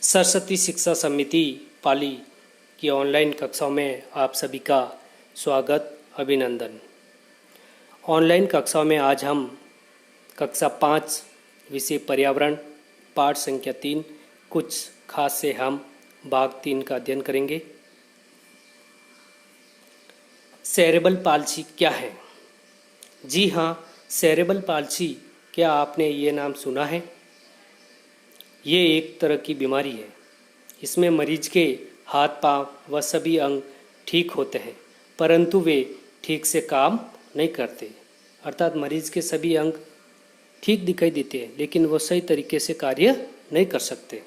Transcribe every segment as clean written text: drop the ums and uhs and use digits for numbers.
सरस्वती शिक्षा समिति पाली की ऑनलाइन कक्षाओं में आप सभी का स्वागत अभिनंदन। ऑनलाइन कक्षाओं में आज हम कक्षा 5 विषय पर्यावरण पाठ संख्या 3 कुछ खास से हम भाग 3 का अध्ययन करेंगे। सेरेब्रल पाल्सी क्या है? जी हाँ, सेरेब्रल पाल्सी, क्या आपने ये नाम सुना है? ये एक तरह की बीमारी है। इसमें मरीज के हाथ पांव व सभी अंग ठीक होते हैं, परंतु वे ठीक से काम नहीं करते। अर्थात मरीज के सभी अंग ठीक दिखाई देते हैं, लेकिन वो सही तरीके से कार्य नहीं कर सकते।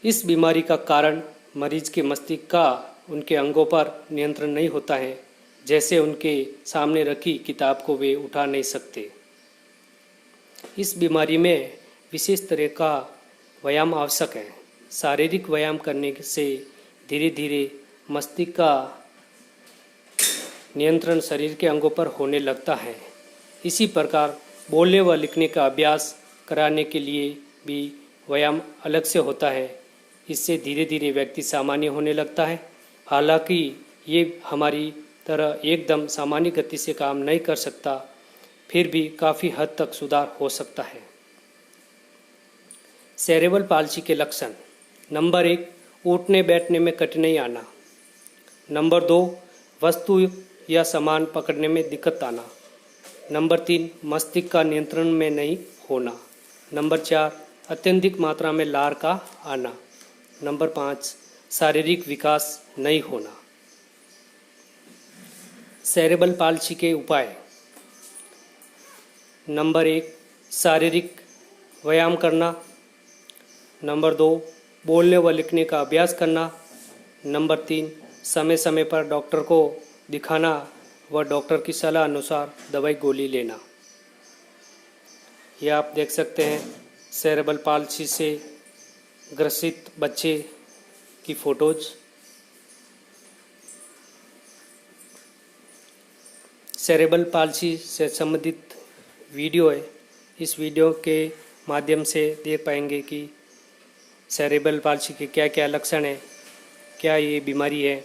इस बीमारी का कारण मरीज के मस्तिष्क का उनके अंगों पर नियंत्रण नहीं होता है। जैसे उनके सामने रखी किताब को वे उठा नहीं सकते। इस बीमारी में विशेष तरह का व्यायाम आवश्यक है। शारीरिक व्यायाम करने से धीरे धीरे मस्तिष्क का नियंत्रण शरीर के अंगों पर होने लगता है। इसी प्रकार बोलने व लिखने का अभ्यास कराने के लिए भी व्यायाम अलग से होता है। इससे धीरे धीरे व्यक्ति सामान्य होने लगता है। हालांकि ये हमारी तरह एकदम सामान्य गति से काम नहीं कर सकता, फिर भी काफ़ी हद तक सुधार हो सकता है। सेरेब्रल पाल्सी के लक्षण: नंबर 1, उठने बैठने में कठिनाई आना। नंबर 2, वस्तु या सामान पकड़ने में दिक्कत आना। नंबर 3, मस्तिष्क का नियंत्रण में नहीं होना। नंबर 4, अत्यधिक मात्रा में लार का आना। नंबर 5, शारीरिक विकास नहीं होना। सेरेब्रल पाल्सी के उपाय: नंबर 1, शारीरिक व्यायाम करना। नंबर 2, बोलने व लिखने का अभ्यास करना। नंबर 3, समय समय पर डॉक्टर को दिखाना व डॉक्टर की सलाह अनुसार दवाई गोली लेना। यह आप देख सकते हैं सेरेब्रल पाल्सी से ग्रसित बच्चे की फोटोज। सेरेब्रल पाल्सी से संबंधित वीडियो है। इस वीडियो के माध्यम से देख पाएंगे कि सेरेब्रल पाल्सी के क्या क्या लक्षण हैं, क्या ये बीमारी है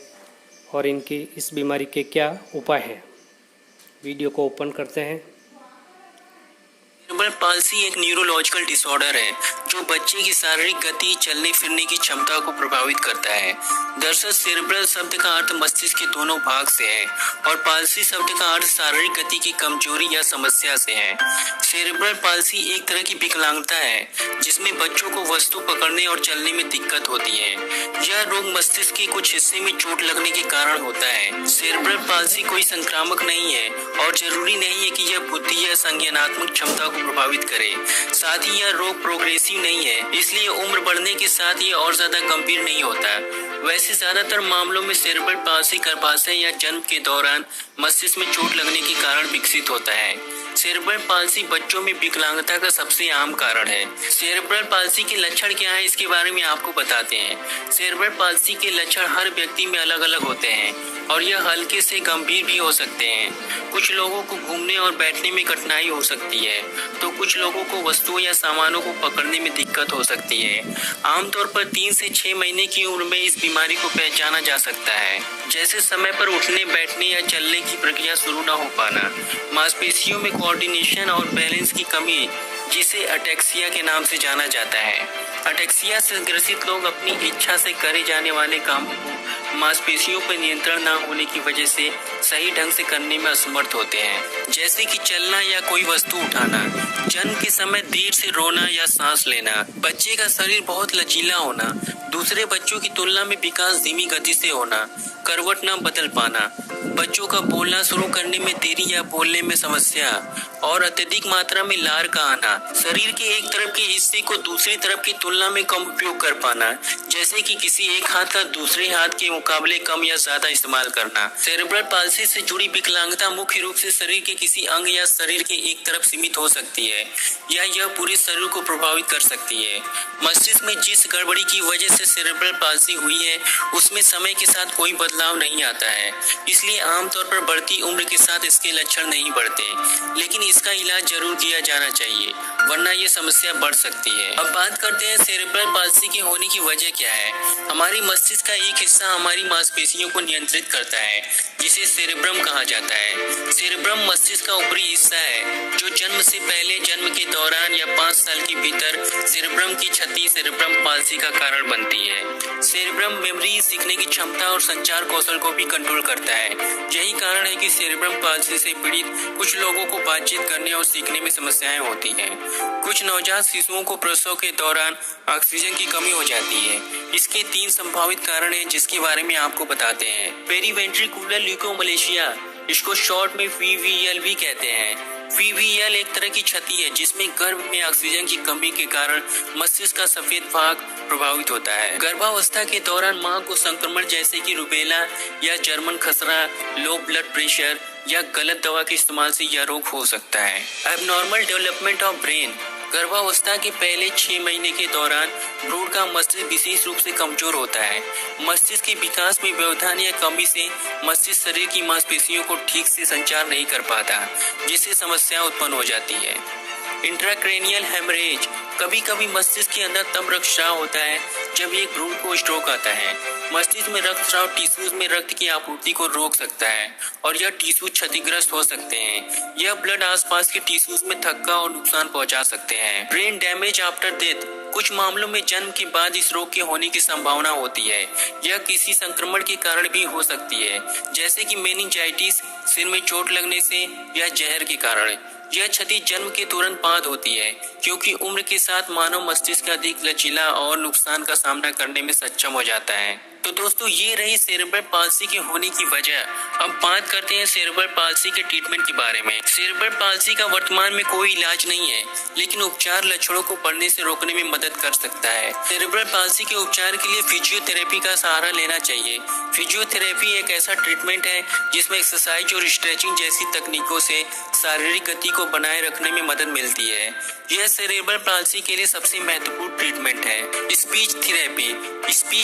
और इनकी इस बीमारी के क्या उपाय हैं। वीडियो को ओपन करते हैं। सेरेब्रल पाल्सी एक न्यूरोलॉजिकल डिसऑर्डर है जो बच्चे की शारीरिक गति, चलने फिरने की क्षमता को प्रभावित करता है। दरअसल सेरेब्रल शब्द का अर्थ मस्तिष्क के दोनों भाग से है और पाल्सी शब्द का अर्थ शारीरिक गति की कमजोरी या समस्या से है। सेरेब्रल पाल्सी एक तरह की विकलांगता है जिसमें बच्चों को वस्तु पकड़ने और चलने में दिक्कत होती है। यह रोग मस्तिष्क के कुछ हिस्से में चोट लगने के कारण होता है। सेरेब्रल पाल्सी कोई संक्रामक नहीं है और जरूरी नहीं है कि यह बुद्धि या संज्ञानात्मक क्षमता को प्रभावित करे। साथ ही यह रोग प्रोग्रेसिव नहीं है, इसलिए उम्र बढ़ने के साथ ये और ज्यादा गंभीर नहीं होता। वैसे ज्यादातर मामलों में सेरेब्रल पाल्सी गर्भाशय या जन्म के दौरान मस्तिष्क में चोट लगने के कारण विकसित होता है। सेरेब्रल पाल्सी बच्चों में विकलांगता का सबसे आम कारण है। सेरेब्रल पाल्सी के लक्षण क्या है, इसके बारे में आपको बताते हैं। सेरेब्रल पाल्सी के लक्षण हर व्यक्ति में अलग अलग होते हैं और यह हल्के से गंभीर भी हो सकते हैं। कुछ लोगों को घूमने और बैठने में कठिनाई हो सकती है, तो कुछ लोगों को वस्तुओं या सामानों को पकड़ने में दिक्कत हो सकती है। आमतौर पर 3 से 6 महीने की उम्र में इस बीमारी को पहचाना जा सकता है, जैसे समय पर उठने, बैठने या चलने की प्रक्रिया शुरू न हो पाना, मांसपेशियों में कोऑर्डिनेशन और बैलेंस की कमी, जिसे अटेक्सिया के नाम से जाना जाता है। अटेक्सिया से ग्रसित लोग अपनी इच्छा से करे जाने वाले काम को मांसपेशियों पर नियंत्रण न होने की वजह से सही ढंग से करने में असमर्थ होते हैं, जैसे कि चलना या कोई वस्तु उठाना, जन्म के समय देर से रोना या सांस लेना, बच्चे का शरीर बहुत लचीला होना, दूसरे बच्चों की तुलना में विकास धीमी गति से होना, करवट न बदल पाना, बच्चों का बोलना शुरू करने में देरी या बोलने में समस्या और अत्यधिक मात्रा में लार का आना, शरीर के एक तरफ के हिस्से को दूसरी तरफ की तुलना में कम उपयोग कर पाना, जैसे कि किसी एक हाथ का दूसरे हाथ के मुकाबले कम या ज्यादा इस्तेमाल करना। सेरेब्रल पाल्सी से जुड़ी विकलांगता मुख्य रूप से शरीर के किसी अंग या शरीर के एक तरफ सीमित हो सकती है या यह पूरे शरीर को प्रभावित कर सकती है। मस्तिष्क में जिस गड़बड़ी की वजह से सेरेब्रल पाल्सी हुई है उसमें समय के साथ कोई बदलाव नहीं आता है, इसलिए आमतौर पर बढ़ती उम्र के साथ इसके लक्षण नहीं बढ़ते, लेकिन इसका इलाज जरूर किया जाना चाहिए वरना ये समस्या बढ़ सकती है। अब बात करते हैं सेरेब्रल पाल्सी के होने की वजह क्या है। हमारी मस्तिष्क का एक हिस्सा हमारी मांसपेशियों को नियंत्रित करता है जिसे सेरेब्रम कहा जाता है। सेरेब्रम मस्तिष्क का ऊपरी हिस्सा है जो जन्म से पहले, जन्म के दौरान या 5 साल के भीतर सेरेब्रम की क्षति सेरेब्रम पाल्सी का कारण बनती है। सेरेब्रम मेमोरी, सीखने की क्षमता और संचार कौशल को भी कंट्रोल करता है। यही कारण है कि सेरेब्रम पाल्सी से पीड़ित कुछ लोगों को बातचीत करने और सीखने में समस्याएं होती हैं। कुछ नवजात शिशुओं को प्रसव के दौरान ऑक्सीजन की कमी हो जाती है। इसके 3 संभावित कारण हैं जिसके बारे में आपको बताते हैं। पेरीवेंट्रिकुलर ल्यूकोमलेशिया, इसको शॉर्ट में VVL भी कहते हैं। VVL एक तरह की क्षति है जिसमें गर्भ में ऑक्सीजन की कमी के कारण मस्तिष्क का सफेद भाग प्रभावित होता है। गर्भावस्था के दौरान मां को संक्रमण जैसे कि रुबेला या जर्मन खसरा, लो ब्लड प्रेशर या गलत दवा के इस्तेमाल से यह रोग हो सकता है। एबनॉर्मल डेवलपमेंट ऑफ ब्रेन, गर्भावस्था के पहले 6 महीने के दौरान भ्रूण का मस्तिष्क विशेष रूप से कमजोर होता है। मस्तिष्क के विकास में व्यवधान या कमी से मस्तिष्क शरीर की मांसपेशियों को ठीक से संचार नहीं कर पाता, जिससे समस्या उत्पन्न हो जाती है। इंट्राक्रेनियल हेमरेज, कभी कभी मस्तिष्क के अंदर तब रक्तस्राव होता है जब एक भ्रूण को स्ट्रोक आता है। मस्तिष्क में रक्तस्राव टिश्यूज में रक्त की आपूर्ति को रोक सकता है और यह टिश्यू क्षतिग्रस्त हो सकते हैं। यह ब्लड आसपास के टिश्यूज में थक्का और नुकसान पहुंचा सकते हैं। ब्रेन डैमेज आफ्टर डेथ, कुछ मामलों में जन्म के बाद इस रोग के होने की संभावना होती है। यह किसी संक्रमण के कारण भी हो सकती है, जैसे कि मेनिंजाइटिस, सिर में चोट लगने से या जहर के कारण। यह क्षति जन्म के तुरंत बाद होती है क्योंकि उम्र के साथ मानव मस्तिष्क अधिक लचीला और नुकसान का सामना करने में सक्षम हो जाता है। तो दोस्तों, ये रही सेरेब्रल पाल्सी के होने की वजह। अब बात करते हैं सेरेब्रल पाल्सी के ट्रीटमेंट के बारे में। सेरेब्रल पाल्सी का वर्तमान में कोई इलाज नहीं है, लेकिन उपचार लक्षणों को बढ़ने से रोकने में मदद कर सकता है। सेरेब्रल पाल्सी के उपचार के लिए फिजियोथेरेपी का सहारा लेना चाहिए। फिजियोथेरेपी एक ऐसा ट्रीटमेंट है जिसमें एक्सरसाइज और स्ट्रेचिंग जैसी तकनीकों से शारीरिक गति को बनाए रखने में मदद मिलती है। यह सेरेब्रल पाल्सी के लिए सबसे महत्वपूर्ण ट्रीटमेंट है। स्पीच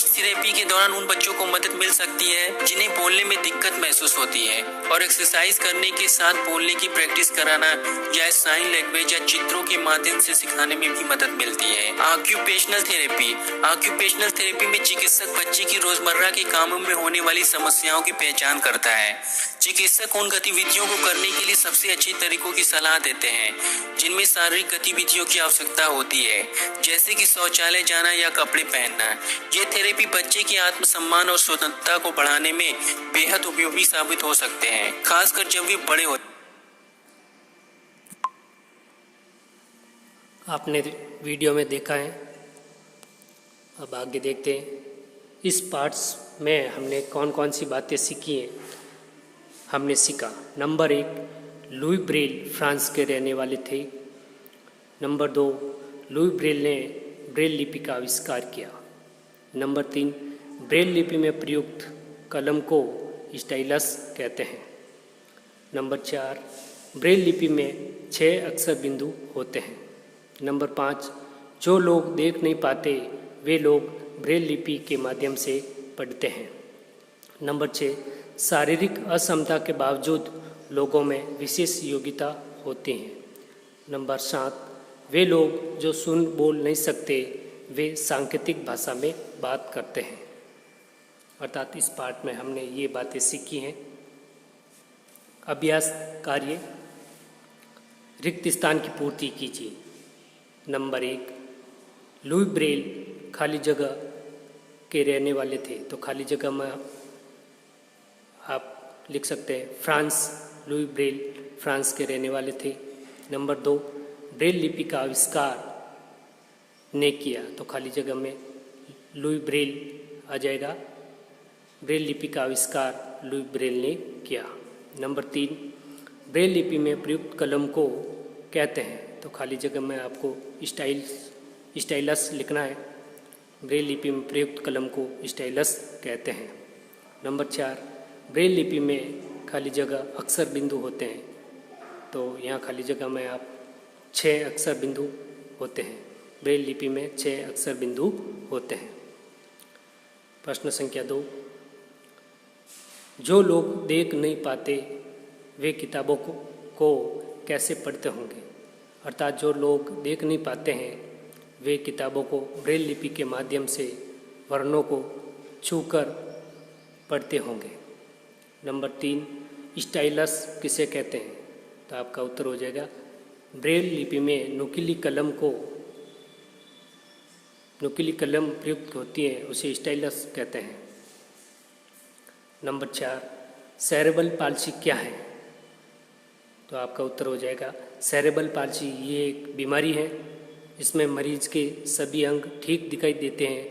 थेरेपी के दौरान उन बच्चों को मदद मिल सकती है जिन्हें बोलने में दिक्कत महसूस होती है, और एक्सरसाइज करने के साथ बोलने की प्रैक्टिस कराना या साइन लैंग्वेज या चित्रों के माध्यम से सिखाने में भी मदद मिलती है। ऑक्यूपेशनल थेरेपी में चिकित्सक बच्चे की रोजमर्रा के कामों में होने वाली समस्याओं की पहचान करता है। चिकित्सक उन गतिविधियों को करने के लिए सबसे अच्छे तरीकों की सलाह देते हैं जिनमें शारीरिक गतिविधियों की आवश्यकता होती है, जैसे कि शौचालय जाना या कपड़े पहनना। ये थेरेपी बच्चे के आत्मसम्मान और स्वतंत्रता को बढ़ाने में बेहद उपयोगी साबित हो सकते हैं, खासकर जब वे बड़े होते हैं। आपने वीडियो में देखा है, अब आगे देखते हैं इस पार्ट्स में हमने कौन कौन सी बातें सीखी हैं। हमने सीखा, नंबर 1, लुई ब्रेल फ्रांस के रहने वाले थे। नंबर 2, लुई ब्रेल ने ब्रेल लिपि का आविष्कार किया। नंबर 3, ब्रेल लिपि में प्रयुक्त कलम को स्टाइलस कहते हैं। नंबर 4, ब्रेल लिपि में 6 अक्षर बिंदु होते हैं। नंबर 5, जो लोग देख नहीं पाते वे लोग ब्रेल लिपि के माध्यम से पढ़ते हैं। नंबर 6, शारीरिक असमता के बावजूद लोगों में विशेष योग्यता होती है। नंबर 7, वे लोग जो सुन बोल नहीं सकते वे सांकेतिक भाषा में बात करते हैं। अर्थात इस पार्ट में हमने ये बातें सीखी हैं। अभ्यास कार्य, रिक्त स्थान की पूर्ति कीजिए। नंबर 1, लुई ब्रेल खाली जगह के रहने वाले थे, तो खाली जगह में आप लिख सकते हैं फ्रांस, लुई ब्रेल फ्रांस के रहने वाले थे। नंबर 2, ब्रेल लिपि का आविष्कार ने किया, तो खाली जगह में लुई ब्रेल आ जाएगा। ब्रेल लिपि का आविष्कार लुई ब्रेल ने किया। नंबर 3, ब्रेल लिपि में प्रयुक्त कलम को कहते हैं, तो खाली जगह में आपको स्टाइलस लिखना है। ब्रेल लिपि में प्रयुक्त कलम को स्टाइलस कहते हैं। नंबर 4, ब्रेल लिपि में खाली जगह अक्षर बिंदु होते हैं, तो यहाँ खाली जगह में आप 6 अक्षर बिंदु होते हैं। ब्रेल लिपि में 6 अक्षर बिंदु होते हैं। प्रश्न संख्या 2, जो लोग देख नहीं पाते वे किताबों को कैसे पढ़ते होंगे? अर्थात जो लोग देख नहीं पाते हैं वे किताबों को ब्रेल लिपि के माध्यम से वर्णों को छूकर पढ़ते होंगे। नंबर 3, स्टाइलस किसे कहते हैं? तो आपका उत्तर हो जाएगा ब्रेल लिपि में नुकीली कलम प्रयुक्त होती है उसे स्टाइलस कहते हैं। नंबर 4, सेरेब्रल पाल्सी क्या है? तो आपका उत्तर हो जाएगा सेरेब्रल पाल्सी ये एक बीमारी है। इसमें मरीज के सभी अंग ठीक दिखाई देते हैं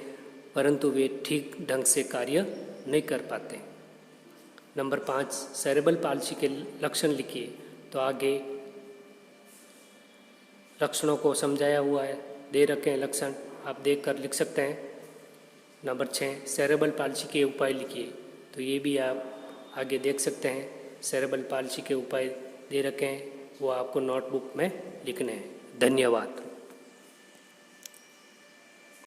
परंतु वे ठीक ढंग से कार्य नहीं कर पाते। नंबर 5, सेरेब्रल पाल्सी के लक्षण लिखिए। तो आगे लक्षणों को समझाया हुआ है, दे रखे हैं लक्षण, आप देख कर लिख सकते हैं। नंबर 6, सेरेब्रल पाल्सी के उपाय लिखिए। तो ये भी आप आगे देख सकते हैं। सेरेब्रल पाल्सी के उपाय दे रखे हैं, वो आपको नोटबुक में लिखने हैं। धन्यवाद।